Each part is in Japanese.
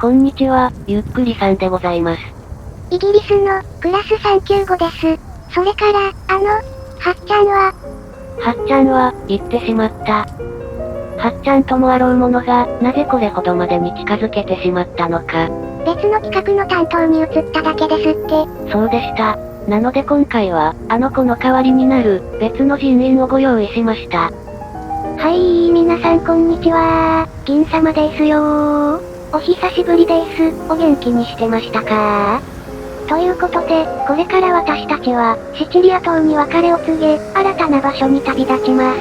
こんにちは、ゆっくりさんでございます。イギリスの、クラス395です。それから、はっちゃんは、はっちゃんは、行ってしまった。はっちゃんともあろうものが、なぜこれほどまでに近づけてしまったのか。別の企画の担当に移っただけですって。そうでした。なので今回は、あの子の代わりになる、別の人員をご用意しました。はい、皆さんこんにちは。銀様ですよー。お久しぶりです。お元気にしてましたか？ということで、これから私たちは、シチリア島に別れを告げ、新たな場所に旅立ちます。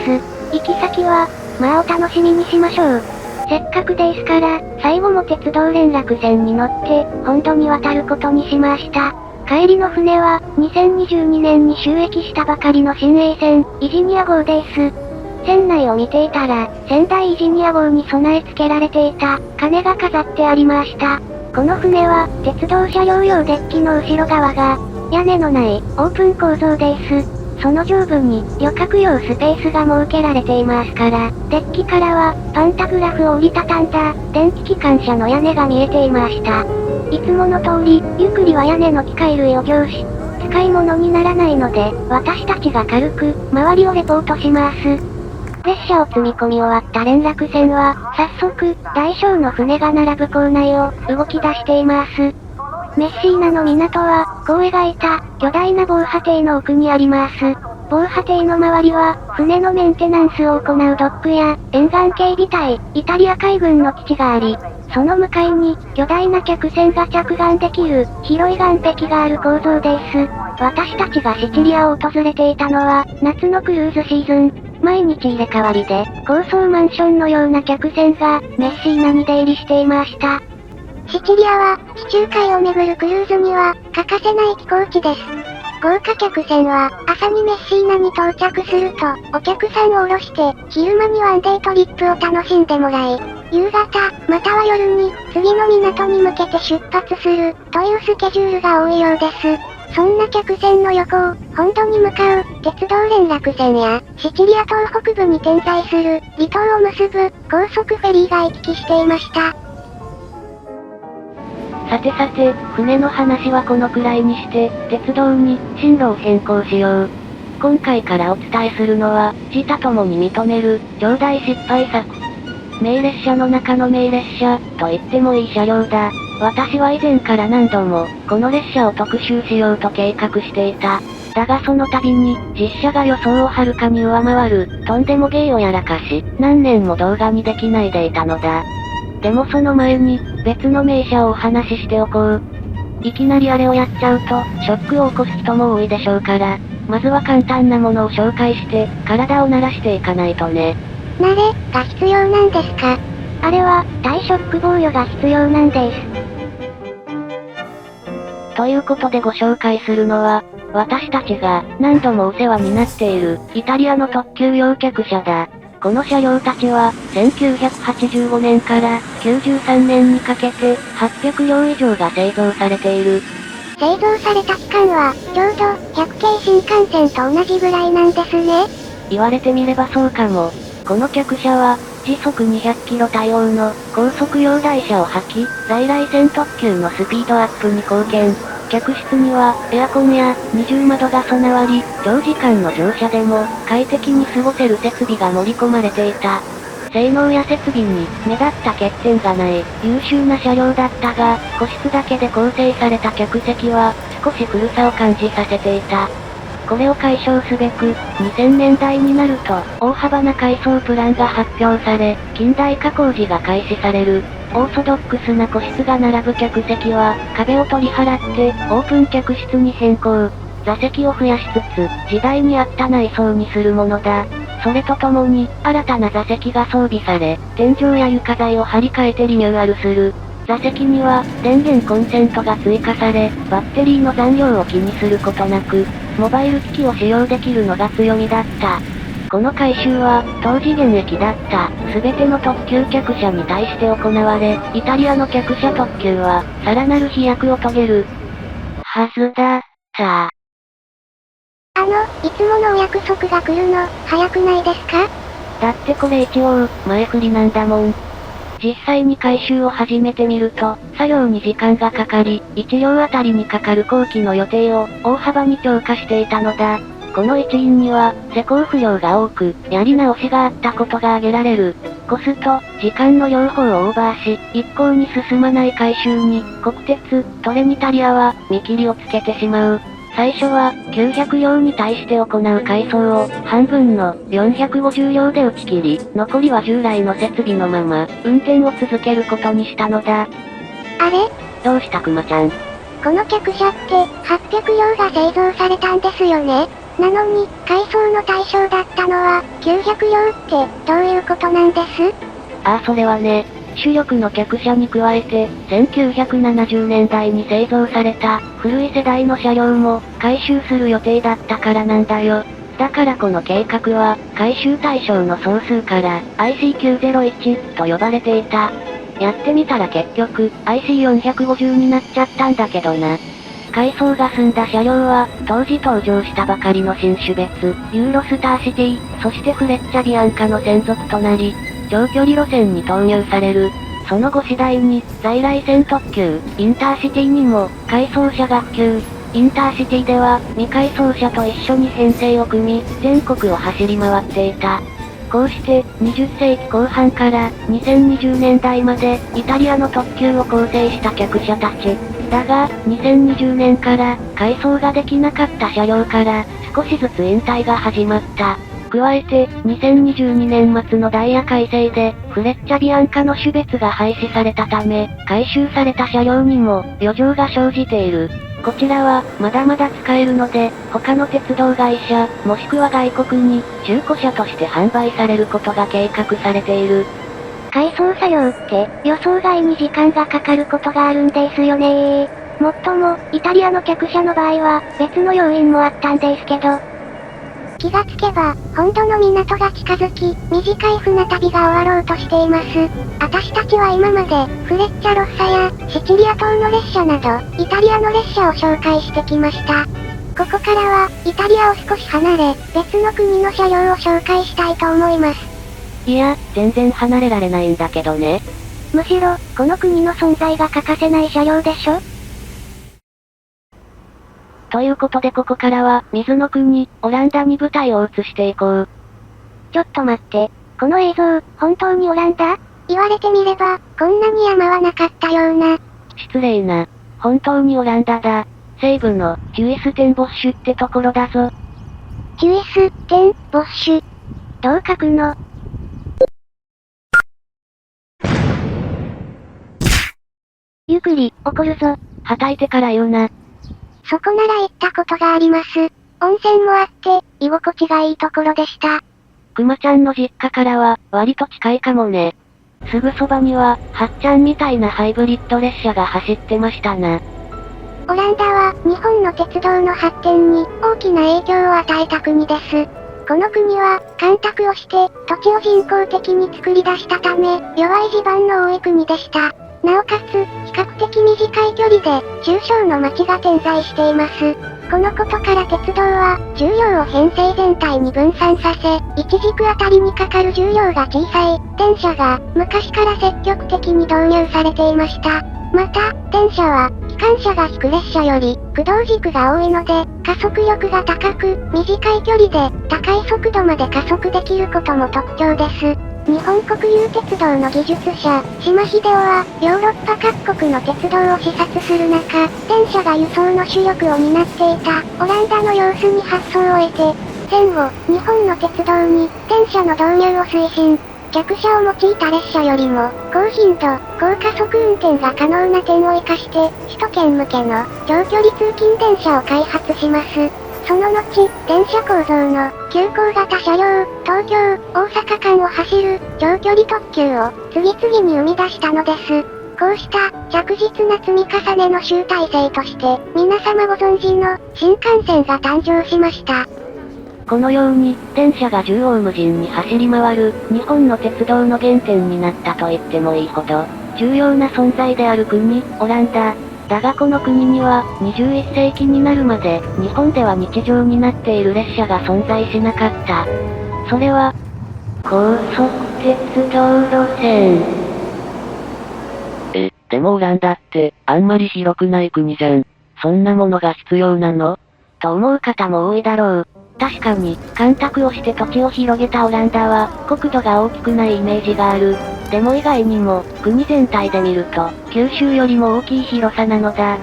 行き先は、まあお楽しみにしましょう。せっかくですから、最後も鉄道連絡船に乗って、本土に渡ることにしました。帰りの船は、2022年に就役したばかりの新鋭船、イジニア号です。船内を見ていたら、仙台イジニア号に備え付けられていた、鐘が飾ってありました。この船は、鉄道車両用デッキの後ろ側が、屋根のない、オープン構造です。その上部に、旅客用スペースが設けられていますから、デッキからは、パンタグラフを折りたたんだ、電気機関車の屋根が見えていました。いつもの通り、ゆっくりは屋根の機械類を凝視。使い物にならないので、私たちが軽く、周りをレポートします。列車を積み込み終わった連絡船は、早速、大小の船が並ぶ港内を、動き出しています。メッシーナの港は、こう描いた、巨大な防波堤の奥にあります。防波堤の周りは、船のメンテナンスを行うドックや、沿岸警備隊、イタリア海軍の基地があり、その向かいに、巨大な客船が着岸できる、広い岸壁がある構造です。私たちがシチリアを訪れていたのは、夏のクルーズシーズン。毎日入れ替わりで、高層マンションのような客船が、メッシーナに出入りしていました。シチリアは、地中海を巡るクルーズには、欠かせない寄港地です。豪華客船は、朝にメッシーナに到着すると、お客さんを降ろして、昼間にワンデートリップを楽しんでもらい、夕方、または夜に、次の港に向けて出発する、というスケジュールが多いようです。そんな客船の横を、本土に向かう、鉄道連絡船や、シチリア島北部に点在する、離島を結ぶ、高速フェリーが行き来していました。さてさて、船の話はこのくらいにして、鉄道に、進路を変更しよう。今回からお伝えするのは、自他ともに認める、超大失敗作。名列車の中の名列車、と言ってもいい車両だ。私は以前から何度も、この列車を特集しようと計画していた。だがその度に、実車が予想をはるかに上回る、とんでも芸をやらかし、何年も動画にできないでいたのだ。でもその前に、別の名車をお話ししておこう。いきなりあれをやっちゃうと、ショックを起こす人も多いでしょうから、まずは簡単なものを紹介して、体を慣らしていかないとね。慣れ、が必要なんですか？あれは、大ショック防御が必要なんです。ということでご紹介するのは、私たちが何度もお世話になっている、イタリアの特急揚客車だ。この車両たちは、1985年から93年にかけて、800両以上が製造されている。製造された期間は、ちょうど、100系新幹線と同じぐらいなんですね。言われてみればそうかも。この客車は、時速200キロ対応の高速容台車を履き、在来線特急のスピードアップに貢献。客室には、エアコンや二重窓が備わり、長時間の乗車でも快適に過ごせる設備が盛り込まれていた。性能や設備に目立った欠点がない優秀な車両だったが、個室だけで構成された客席は少し古さを感じさせていた。これを解消すべく、2000年代になると、大幅な改装プランが発表され、近代化工事が開始される。オーソドックスな個室が並ぶ客席は、壁を取り払って、オープン客室に変更。座席を増やしつつ、時代に合った内装にするものだ。それとともに、新たな座席が装備され、天井や床材を張り替えてリニューアルする。座席には、電源コンセントが追加され、バッテリーの残量を気にすることなく、モバイル機器を使用できるのが強みだった。この改修は、当時現役だった、すべての特急客車に対して行われ、イタリアの客車特急は、さらなる飛躍を遂げる。はずだ、さあ。いつものお約束が来るの、早くないですか？だってこれ一応、前振りなんだもん。実際に回収を始めてみると、作業に時間がかかり、1両あたりにかかる工期の予定を大幅に超過していたのだ。この一因には、施工不良が多く、やり直しがあったことが挙げられる。コスト、時間の両方をオーバーし、一向に進まない回収に、国鉄、トレニタリアは、見切りをつけてしまう。最初は、900両に対して行う改装を、半分の、450両で打ち切り、残りは従来の設備のまま、運転を続けることにしたのだ。あれ？どうしたくまちゃん。この客車って、800両が製造されたんですよね。なのに、改装の対象だったのは、900両って、どういうことなんです？ああそれはね、主力の客車に加えて、1970年代に製造された、古い世代の車両も、回収する予定だったからなんだよ。だからこの計画は、回収対象の総数から、IC901 と呼ばれていた。やってみたら結局、IC450 になっちゃったんだけどな。改装が済んだ車両は、当時登場したばかりの新種別、ユーロスターシティ、そしてフレッチャビアンカの専属となり、長距離路線に投入される。その後次第に、在来線特急、インターシティにも、改装車が普及。インターシティでは、未改装車と一緒に編成を組み、全国を走り回っていた。こうして、20世紀後半から2020年代まで、イタリアの特急を構成した客車たち。だが、2020年から、改装ができなかった車両から、少しずつ引退が始まった。加えて、2022年末のダイヤ改正で、フレッチャビアンカの種別が廃止されたため、回収された車両にも、余剰が生じている。こちらは、まだまだ使えるので、他の鉄道会社、もしくは外国に、中古車として販売されることが計画されている。改装作業って、予想外に時間がかかることがあるんですよね。もっとも、イタリアの客車の場合は、別の要因もあったんですけど。気がつけば、本土の港が近づき、短い船旅が終わろうとしています。私たちは今まで、フレッチャロッサや、シチリア島の列車など、イタリアの列車を紹介してきました。ここからは、イタリアを少し離れ、別の国の車両を紹介したいと思います。いや、全然離れられないんだけどね。むしろ、この国の存在が欠かせない車両でしょ？ということでここからは、水の国、オランダに舞台を移していこう。ちょっと待って、この映像、本当にオランダ？言われてみれば、こんなに山はなかったような。失礼な。本当にオランダだ。西部の、ヒュイステンボッシュってところだぞ。ヒュイステンボッシュ。どう書くの？ゆっくり、怒るぞ。はたいてから言うな。そこなら行ったことがあります。温泉もあって、居心地がいいところでした。くまちゃんの実家からは、割と近いかもね。すぐそばには、はっちゃんみたいなハイブリッド列車が走ってましたな。オランダは、日本の鉄道の発展に、大きな影響を与えた国です。この国は、干拓をして、土地を人工的に作り出したため、弱い地盤の多い国でした。なおかつ、比較的短い距離で、中小の町が点在しています。このことから鉄道は、重量を編成全体に分散させ、1軸あたりにかかる重量が小さい、電車が、昔から積極的に導入されていました。また、電車は、機関車が引く列車より、駆動軸が多いので、加速力が高く、短い距離で、高い速度まで加速できることも特徴です。日本国有鉄道の技術者、島秀夫は、ヨーロッパ各国の鉄道を視察する中、電車が輸送の主力を担っていた、オランダの様子に発想を得て、戦後、日本の鉄道に、電車の導入を推進。客車を用いた列車よりも、高頻度、高加速運転が可能な点を活かして、首都圏向けの、長距離通勤電車を開発します。その後、電車構造の、急行型車両、東京、大阪間を走る、長距離特急を、次々に生み出したのです。こうした、着実な積み重ねの集大成として、皆様ご存知の、新幹線が誕生しました。このように、電車が縦横無尽に走り回る、日本の鉄道の原点になったと言ってもいいほど、重要な存在である国、オランダ。だがこの国には、21世紀になるまで、日本では日常になっている列車が存在しなかった。それは、高速鉄道路線。でもオランダって、あんまり広くない国じゃん。そんなものが必要なの？と思う方も多いだろう。確かに、干拓をして土地を広げたオランダは、国土が大きくないイメージがある。でも意外にも、国全体で見ると、九州よりも大きい広さなのだ。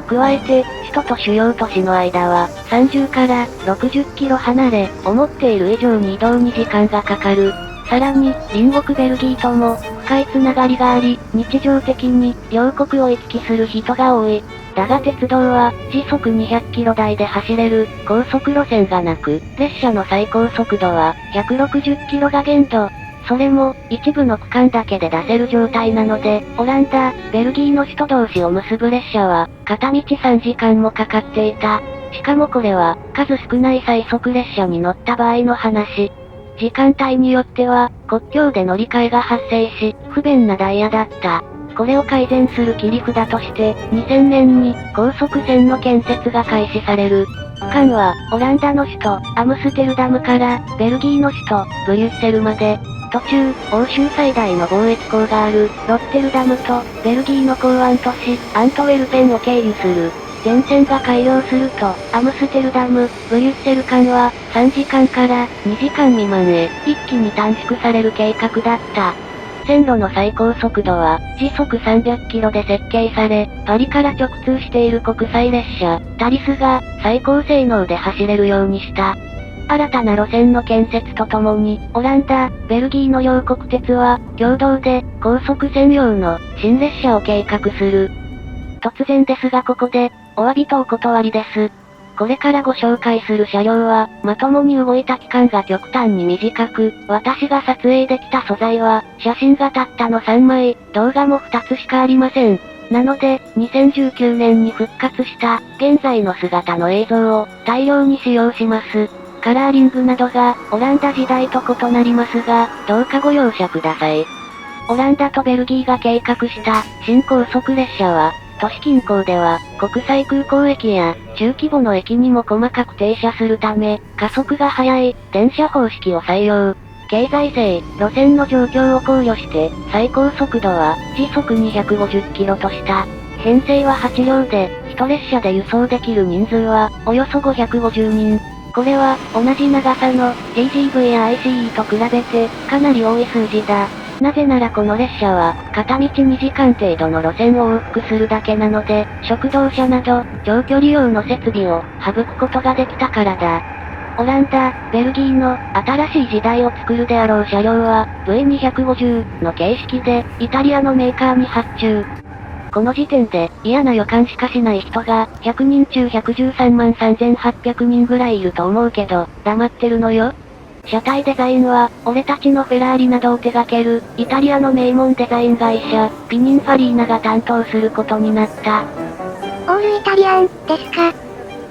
加えて、首都と主要都市の間は、30から60キロ離れ、思っている以上に移動に時間がかかる。さらに、隣国ベルギーとも、深いつながりがあり、日常的に、両国を行き来する人が多い。だが鉄道は、時速200キロ台で走れる、高速路線がなく、列車の最高速度は、160キロが限度。それも、一部の区間だけで出せる状態なので、オランダ、ベルギーの首都同士を結ぶ列車は、片道3時間もかかっていた。しかもこれは、数少ない最速列車に乗った場合の話。時間帯によっては、国境で乗り換えが発生し、不便なダイヤだった。これを改善する切り札として、2000年に高速線の建設が開始される。区間は、オランダの首都、アムステルダムから、ベルギーの首都、ブリュッセルまで、途中、欧州最大の貿易港がある、ロッテルダムと、ベルギーの港湾都市、アントウェルペンを経由する。全線が開業すると、アムステルダム、ブリュッセル間は、3時間から2時間未満へ、一気に短縮される計画だった。線路の最高速度は、時速300キロで設計され、パリから直通している国際列車、タリスが、最高性能で走れるようにした。新たな路線の建設とともに、オランダ、ベルギーの両国鉄は、共同で、高速専用の、新列車を計画する。突然ですがここで、お詫びとお断りです。これからご紹介する車両は、まともに動いた期間が極端に短く、私が撮影できた素材は、写真がたったの3枚、動画も2つしかありません。なので、2019年に復活した、現在の姿の映像を、大量に使用します。カラーリングなどが、オランダ時代と異なりますが、どうかご容赦ください。オランダとベルギーが計画した、新高速列車は、都市近郊では、国際空港駅や、中規模の駅にも細かく停車するため、加速が速い、電車方式を採用。経済性、路線の状況を考慮して、最高速度は、時速250キロとした。編成は8両で、1列車で輸送できる人数は、およそ550人。これは、同じ長さの、TGV や ICE と比べて、かなり多い数字だ。なぜならこの列車は、片道2時間程度の路線を往復するだけなので、食堂車など、長距離用の設備を、省くことができたからだ。オランダ、ベルギーの、新しい時代を作るであろう車両は、V250 の形式で、イタリアのメーカーに発注。この時点で、嫌な予感しかしない人が、100人中113万3800人ぐらいいると思うけど、黙ってるのよ。車体デザインは、俺たちのフェラーリなどを手掛ける、イタリアの名門デザイン会社、ピニンファリーナが担当することになった。オールイタリアン、ですか？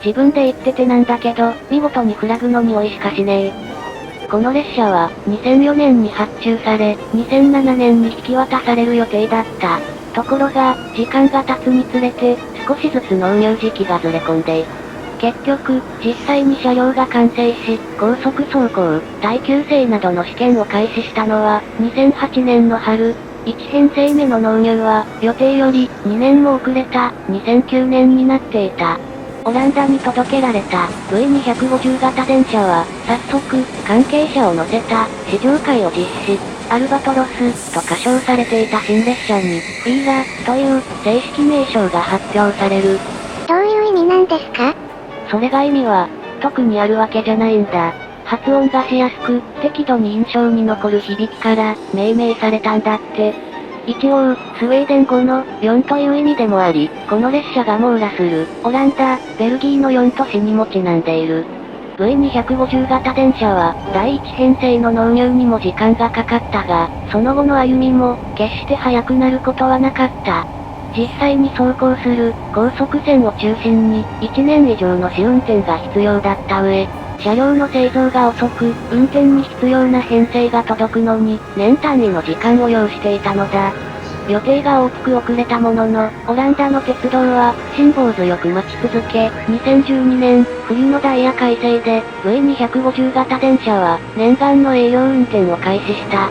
自分で言っててなんだけど、見事にフラグの匂いしかしねえ。この列車は、2004年に発注され、2007年に引き渡される予定だった。ところが、時間が経つにつれて、少しずつ納入時期がずれ込んでいく。結局、実際に車両が完成し、高速走行、耐久性などの試験を開始したのは、2008年の春。1編成目の納入は、予定より2年も遅れた、2009年になっていた。オランダに届けられた V250 型電車は、早速、関係者を乗せた試乗会を実施。アルバトロスと歌唱されていた新列車に、フィーラという正式名称が発表される。どういう意味なんですか？それが意味は、特にあるわけじゃないんだ。発音がしやすく、適度に印象に残る響きから、命名されたんだって。一応、スウェーデン語の4という意味でもあり、この列車が網羅する、オランダ、ベルギーの4都市にもちなんでいる。V250 型電車は、第1編成の納入にも時間がかかったが、その後の歩みも、決して速くなることはなかった。実際に走行する高速線を中心に1年以上の試運転が必要だった上、車両の製造が遅く、運転に必要な編成が届くのに年単位の時間を要していたのだ。予定が大きく遅れたものの、オランダの鉄道は辛抱強く待ち続け、2012年、冬のダイヤ改正で V250 型電車は念願の営業運転を開始した。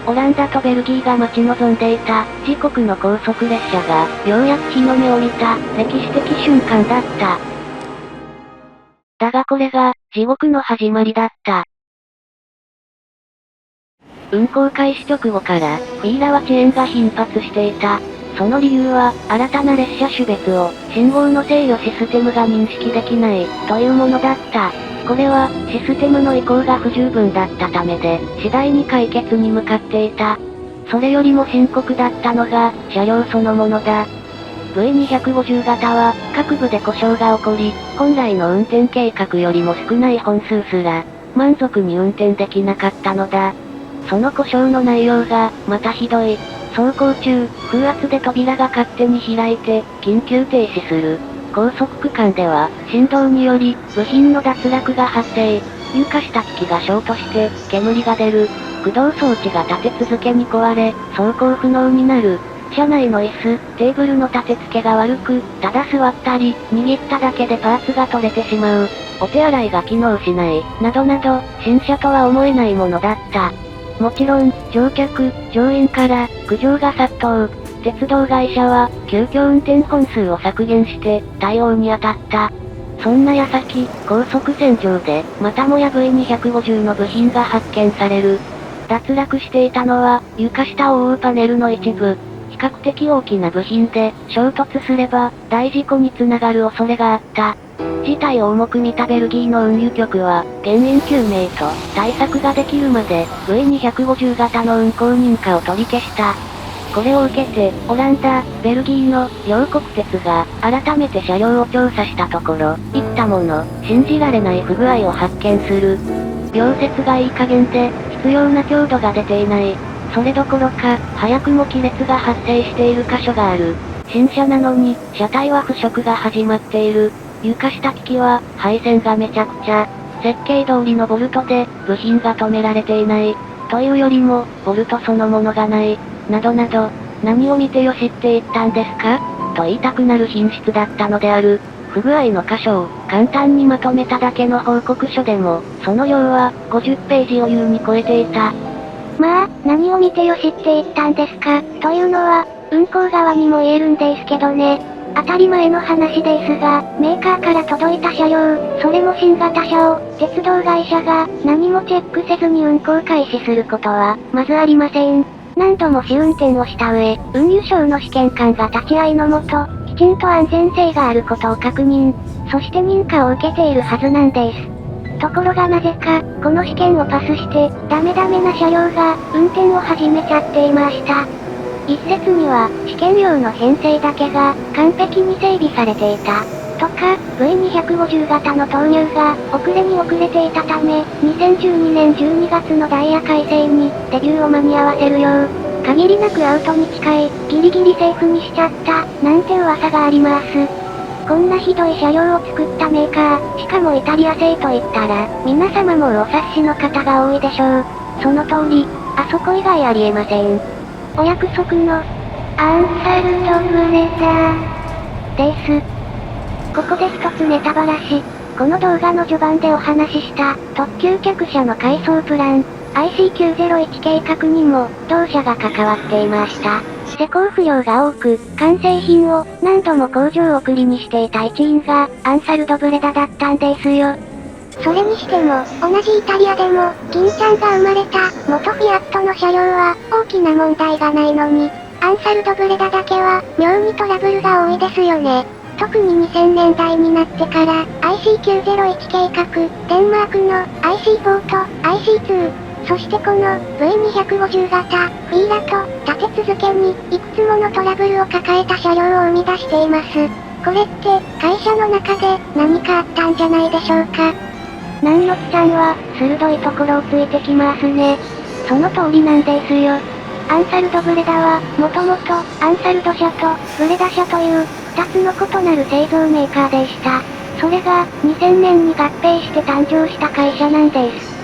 オランダとベルギーが待ち望んでいた、自国の高速列車が、ようやく日の目を見た、歴史的瞬間だった。だがこれが、地獄の始まりだった。運行開始直後から、フィーラは遅延が頻発していた。その理由は、新たな列車種別を、信号の制御システムが認識できない、というものだった。これは、システムの移行が不十分だったためで、次第に解決に向かっていた。それよりも深刻だったのが、車両そのものだ。V250 型は、各部で故障が起こり、本来の運転計画よりも少ない本数すら、満足に運転できなかったのだ。その故障の内容が、またひどい。走行中、風圧で扉が勝手に開いて、緊急停止する。高速区間では、振動により、部品の脱落が発生。床下機器がショートして、煙が出る。駆動装置が立て続けに壊れ、走行不能になる。車内の椅子、テーブルの立て付けが悪く、ただ座ったり、握っただけでパーツが取れてしまう。お手洗いが機能しない、などなど、新車とは思えないものだった。もちろん、乗客、乗員から、苦情が殺到。鉄道会社は、急遽運転本数を削減して、対応に当たった。そんな矢先、高速線上で、またもや V250 の部品が発見される。脱落していたのは、床下を覆うパネルの一部。比較的大きな部品で、衝突すれば、大事故につながる恐れがあった。事態を重く見たベルギーの運輸局は、原因究明と対策ができるまで、V250 型の運行認可を取り消した。これを受けて、オランダ、ベルギーの両国鉄が改めて車両を調査したところ、いったもの、信じられない不具合を発見する。溶接がいい加減で、必要な強度が出ていない。それどころか、早くも亀裂が発生している箇所がある。新車なのに、車体は腐食が始まっている。床下機器は、配線がめちゃくちゃ。設計通りのボルトで、部品が止められていない。というよりも、ボルトそのものがない。などなど、何を見てよしって言ったんですかと言いたくなる品質だったのである。不具合の箇所を簡単にまとめただけの報告書でも、その量は50ページを優に超えていた。まあ、何を見てよしって言ったんですか、というのは、運行側にも言えるんですけどね。当たり前の話ですが、メーカーから届いた車両、それも新型車を、鉄道会社が何もチェックせずに運行開始することは、まずありません。何度も試運転をした上、運輸省の試験官が立ち会いのもと、きちんと安全性があることを確認、そして認可を受けているはずなんです。ところがなぜか、この試験をパスして、ダメダメな車両が、運転を始めちゃっていました。一説には、試験用の編成だけが、完璧に整備されていた。とか、V250 型の投入が、遅れに遅れていたため、2012年12月のダイヤ改正に、デビューを間に合わせるよう、限りなくアウトに近い、ギリギリセーフにしちゃった、なんて噂があります。こんなひどい車両を作ったメーカー、しかもイタリア製と言ったら、皆様もお察しの方が多いでしょう。その通り、あそこ以外ありえません。お約束の、アンサルドブレザー、です。ここで一つネタバラシ。この動画の序盤でお話しした、特急客車の改装プラン、IC901 計画にも、同社が関わっていました。施工不良が多く、完成品を何度も工場送りにしていた一員が、アンサルドブレダだったんですよ。それにしても、同じイタリアでも、銀ちゃんが生まれた、元フィアットの車両は、大きな問題がないのに、アンサルドブレダだけは、妙にトラブルが多いですよね。特に2000年代になってから、IC901 計画、デンマークの IC4 と IC2、そしてこの V250 型、フィーラと立て続けに、いくつものトラブルを抱えた車両を生み出しています。これって、会社の中で何かあったんじゃないでしょうか。南野木さんは、鋭いところをついてきますね。その通りなんですよ。アンサルドブレダは、もともと、アンサルド社と、ブレダ社という、二つの異なる製造メーカーでした。それが、2000年に合併して誕生した会社なんです。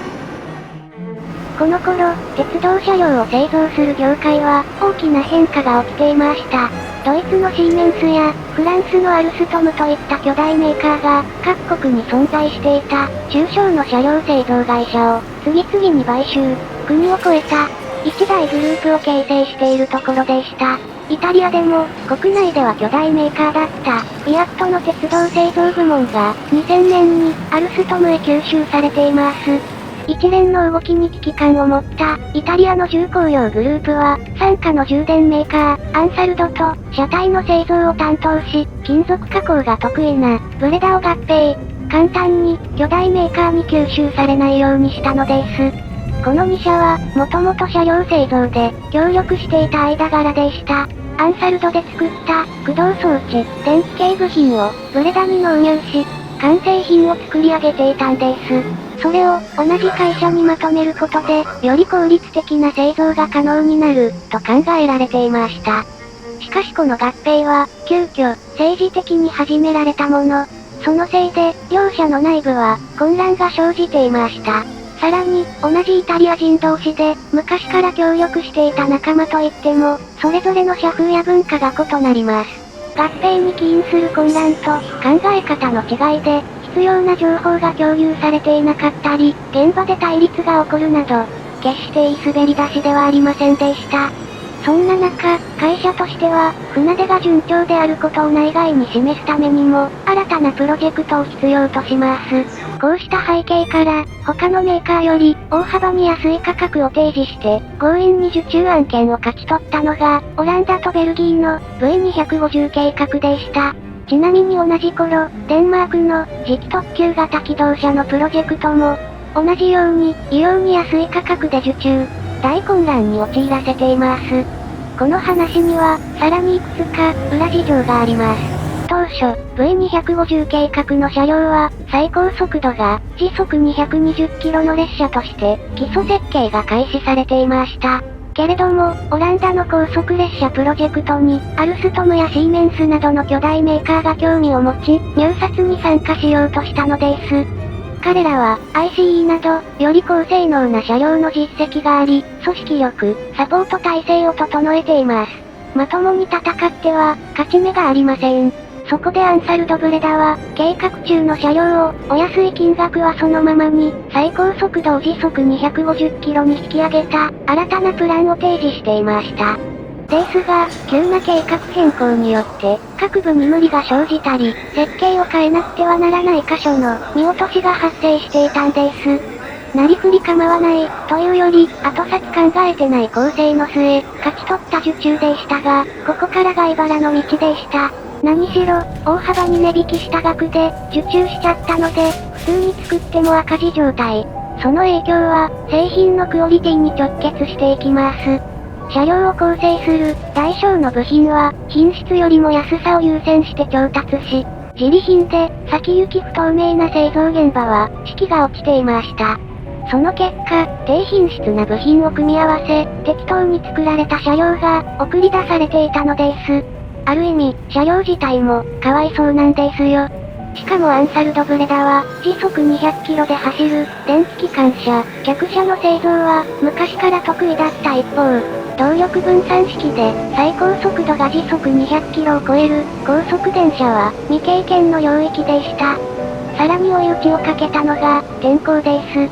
この頃、鉄道車両を製造する業界は、大きな変化が起きていました。ドイツのシーメンスや、フランスのアルストムといった巨大メーカーが、各国に存在していた、中小の車両製造会社を、次々に買収、国を越えた。一大グループを形成しているところでした。イタリアでも、国内では巨大メーカーだった、フィアットの鉄道製造部門が、2000年に、アルストムへ吸収されています。一連の動きに危機感を持った、イタリアの重工業グループは、傘下の充電メーカー、アンサルドと、車体の製造を担当し、金属加工が得意な、ブレダを合併。簡単に、巨大メーカーに吸収されないようにしたのです。この2社は、もともと車両製造で、協力していた間柄でした。アンサルドで作った、駆動装置、電気系部品を、ブレダに納入し、完成品を作り上げていたんです。それを、同じ会社にまとめることで、より効率的な製造が可能になる、と考えられていました。しかしこの合併は、急遽、政治的に始められたもの。そのせいで、両社の内部は、混乱が生じていました。さらに、同じイタリア人同士で、昔から協力していた仲間といっても、それぞれの社風や文化が異なります。合併に起因する混乱と、考え方の違いで、必要な情報が共有されていなかったり、現場で対立が起こるなど、決していい滑り出しではありませんでした。そんな中、会社としては、船出が順調であることを内外に示すためにも、新たなプロジェクトを必要とします。こうした背景から、他のメーカーより、大幅に安い価格を提示して、強引に受注案件を勝ち取ったのが、オランダとベルギーの V250 計画でした。ちなみに同じ頃、デンマークの次期特急型機動車のプロジェクトも、同じように、異様に安い価格で受注。大混乱に陥らせています。この話には、さらにいくつか、裏事情があります。当初、V250 計画の車両は、最高速度が、時速220キロの列車として、基礎設計が開始されていました。けれども、オランダの高速列車プロジェクトに、アルストムやシーメンスなどの巨大メーカーが興味を持ち、入札に参加しようとしたのです。彼らは、ICE など、より高性能な車両の実績があり、組織力、サポート体制を整えています。まともに戦っては、勝ち目がありません。そこでアンサルドブレダは、計画中の車両を、お安い金額はそのままに、最高速度を時速250キロに引き上げた、新たなプランを提示していました。ですが、急な計画変更によって、各部に無理が生じたり、設計を変えなくてはならない箇所の見落としが発生していたんです。なりふり構わない、というより、後先考えてない構成の末、勝ち取った受注でしたが、ここからが茨の道でした。何しろ、大幅に値引きした額で、受注しちゃったので、普通に作っても赤字状態。その影響は、製品のクオリティに直結していきます。車両を構成する、大小の部品は、品質よりも安さを優先して調達し、自利品で、先行き不透明な製造現場は、士気が落ちていました。その結果、低品質な部品を組み合わせ、適当に作られた車両が、送り出されていたのです。ある意味、車両自体も、かわいそうなんですよ。しかもアンサルドブレダは、時速200キロで走る、電気機関車、客車の製造は、昔から得意だった一方、動力分散式で、最高速度が時速200キロを超える、高速電車は、未経験の領域でした。さらに追い打ちをかけたのが、天候です。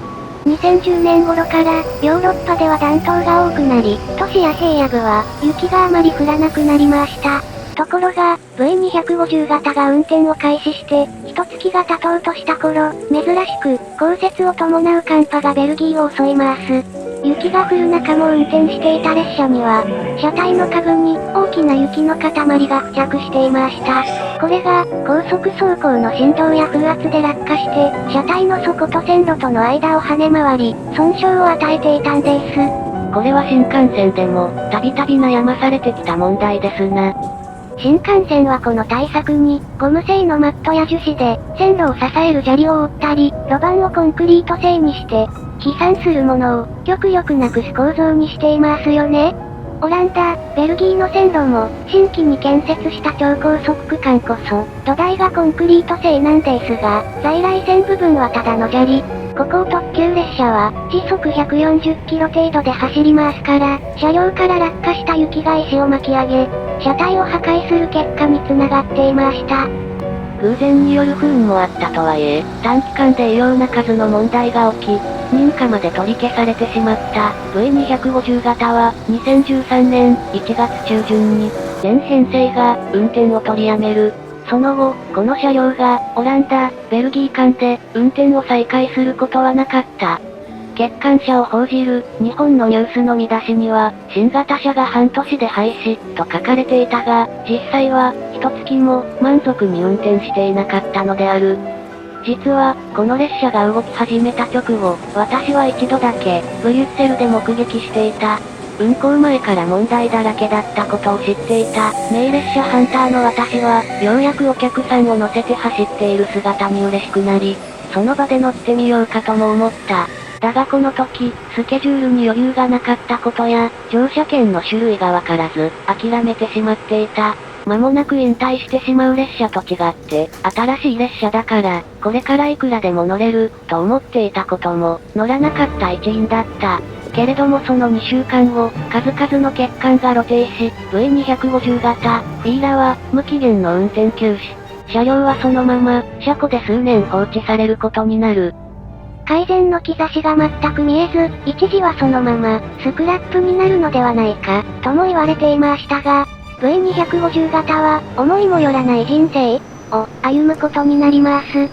2010年頃から、ヨーロッパでは暖冬が多くなり、都市や平野部は、雪があまり降らなくなりました。ところが、V250 型が運転を開始して、一月が経とうとした頃、珍しく、降雪を伴う寒波がベルギーを襲います。雪が降る中も運転していた列車には、車体の下部に大きな雪の塊が付着していました。これが、高速走行の振動や風圧で落下して、車体の底と線路との間を跳ね回り、損傷を与えていたんです。これは新幹線でも、たびたび悩まされてきた問題ですな。新幹線はこの対策に、ゴム製のマットや樹脂で、線路を支える砂利を覆ったり、路盤をコンクリート製にして、飛散するものを、極力なくす構造にしていますよね。オランダ、ベルギーの線路も、新規に建設した超高速区間こそ、土台がコンクリート製なんですが、在来線部分はただの砂利。ここを特急列車は、時速140キロ程度で走りますから、車両から落下した雪が石を巻き上げ、車体を破壊する結果につながっていました。偶然による不運もあったとはいえ、短期間で異様な数の問題が起き、認可まで取り消されてしまった V250 型は2013年1月中旬に全編成が運転を取りやめる。その後、この車両がオランダ、ベルギー間で運転を再開することはなかった。欠陥車を報じる日本のニュースの見出しには、新型車が半年で廃止と書かれていたが、実際は一月も満足に運転していなかったのである。実は、この列車が動き始めた直後、私は一度だけ、ブリュッセルで目撃していた。運行前から問題だらけだったことを知っていた、名列車ハンターの私は、ようやくお客さんを乗せて走っている姿に嬉しくなり、その場で乗ってみようかとも思った。だがこの時、スケジュールに余裕がなかったことや、乗車券の種類がわからず、諦めてしまっていた。間もなく引退してしまう列車と違って、新しい列車だから、これからいくらでも乗れる、と思っていたことも、乗らなかった一因だった。けれどもその2週間後、数々の欠陥が露呈し、V250 型、フィーラは、無期限の運転休止。車両はそのまま、車庫で数年放置されることになる。改善の兆しが全く見えず、一時はそのまま、スクラップになるのではないか、とも言われていましたが、V250 型は、思いもよらない人生を歩むことになります。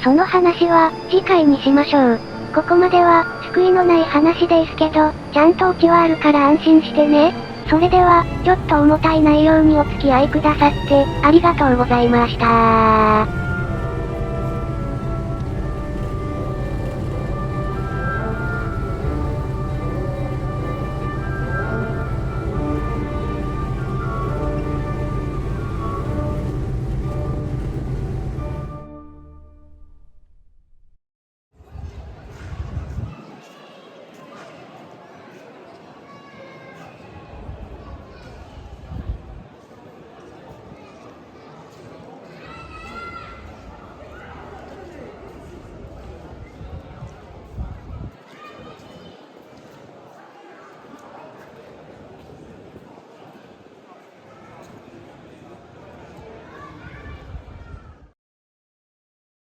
その話は、次回にしましょう。ここまでは、救いのない話ですけど、ちゃんとオチはあるから安心してね。それでは、ちょっと重たい内容にお付き合いくださって、ありがとうございました。